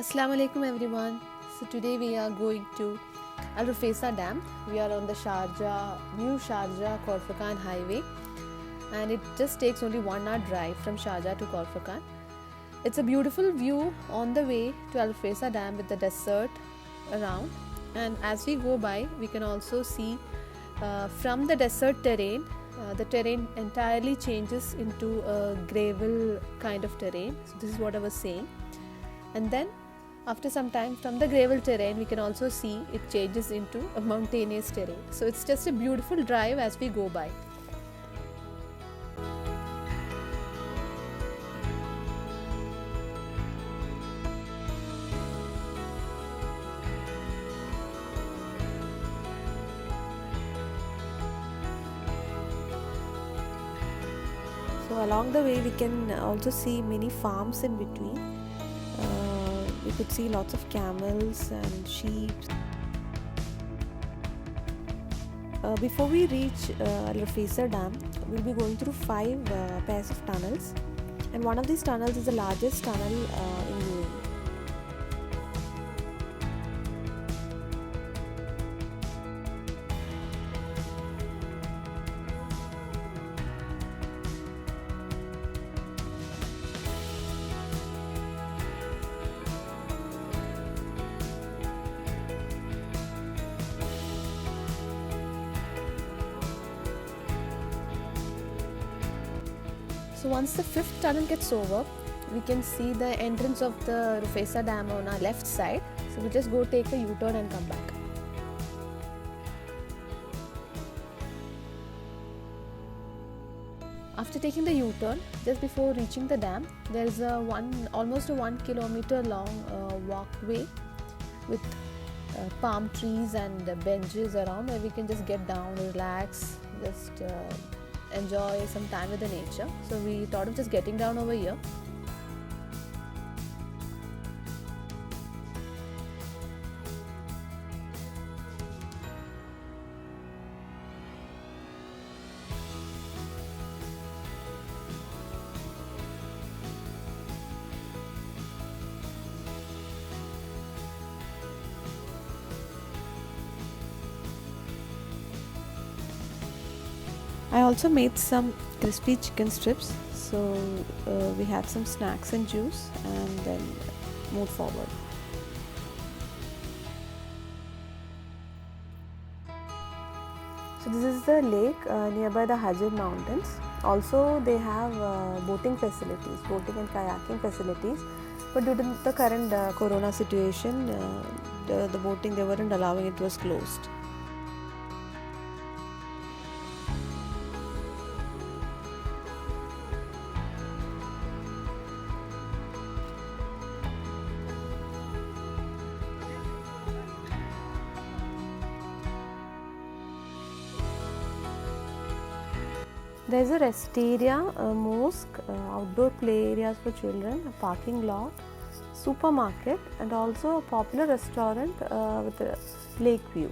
Assalamu alaikum everyone. So today we are going to Al Rufesa Dam. We are on the new Sharjah Corfaqan highway, and it just takes only 1 hour drive from Sharjah to Corfaqan. It's a beautiful view on the way to Al Rufesa Dam with the desert around, and as we go by we can also see from the desert terrain. The terrain entirely changes into a gravel kind of terrain. So this is what I was saying. And then after some time, from the gravel terrain we can also see it changes into a mountainous terrain. So it's just a beautiful drive as we go by. So along the way we can also see many farms in between. We could see lots of camels and sheep. Before we reach Al Rufesa Dam, we'll be going through 5 pairs of tunnels, and one of these tunnels is the largest tunnel in UAE. So once the 5th tunnel gets over, we can see the entrance of the Rufesa Dam on our left side. So we just go take a U-turn and come back. After taking the U-turn, just before reaching the dam, there is almost a 1 kilometer long walkway with palm trees and benches around where we can just get down, relax, just enjoy some time with the nature. So we thought of just getting down over here. I also made some crispy chicken strips, so we had some snacks and juice and then moved forward. So this is the lake nearby the Hajar mountains. Also they have boating and kayaking facilities, but due to the current corona situation, the boating they weren't allowing, it was closed. There is a rest area, a mosque, outdoor play areas for children, a parking lot, supermarket, and also a popular restaurant with a lake view.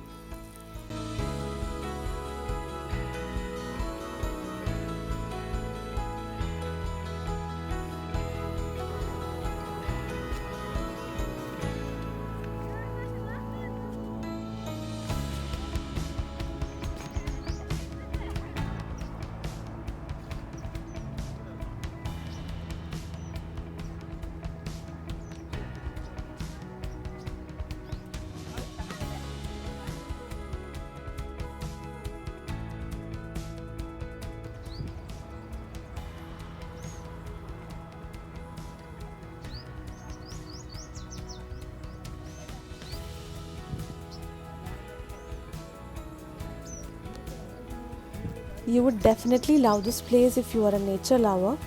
You would definitely love this place if you are a nature lover,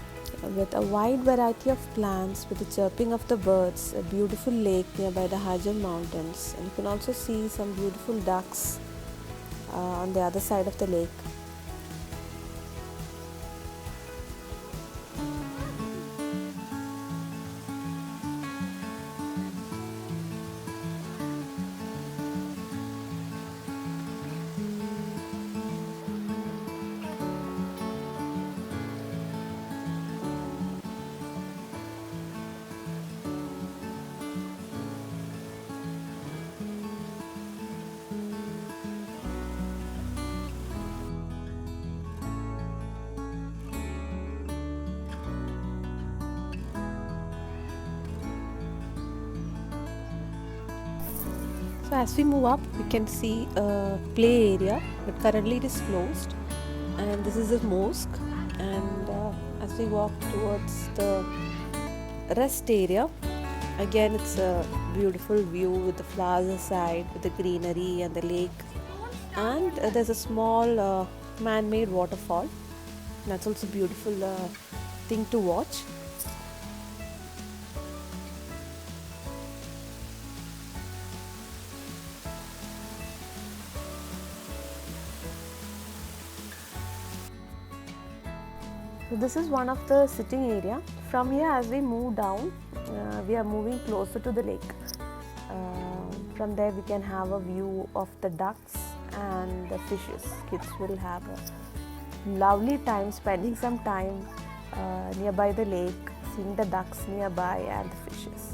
with a wide variety of plants, with the chirping of the birds, a beautiful lake nearby the Hajar mountains, and you can also see some beautiful ducks on the other side of the lake. So as we move up, we can see a play area, but currently it is closed. And this is the mosque. And as we walk towards the rest area, again it's a beautiful view with the flowers aside, with the greenery and the lake. And there's a small man-made waterfall. That's also a beautiful thing to watch. So this is one of the sitting area. From here, as we move down, we are moving closer to the lake. From there, we can have a view of the ducks and the fishes. Kids will have a lovely time spending some time nearby the lake, seeing the ducks nearby and the fishes.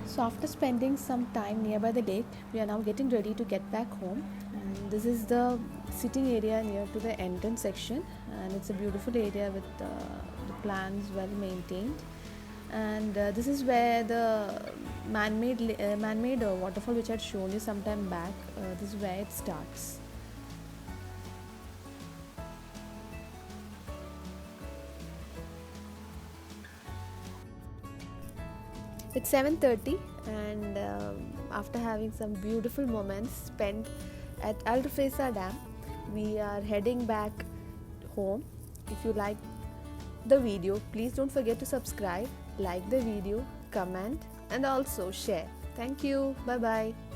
So after spending some time nearby the lake, we are now getting ready to get back home. And this is the sitting area near to the entrance section, and it's a beautiful area with the plants well maintained. And this is where the man-made waterfall which I had shown you some time back. This is where it starts. It's 7:30, and after having some beautiful moments spent at Al Rufesa Dam, we are heading back home. If you like the video, please don't forget to subscribe, like the video, comment, and also share. Thank you. Bye bye.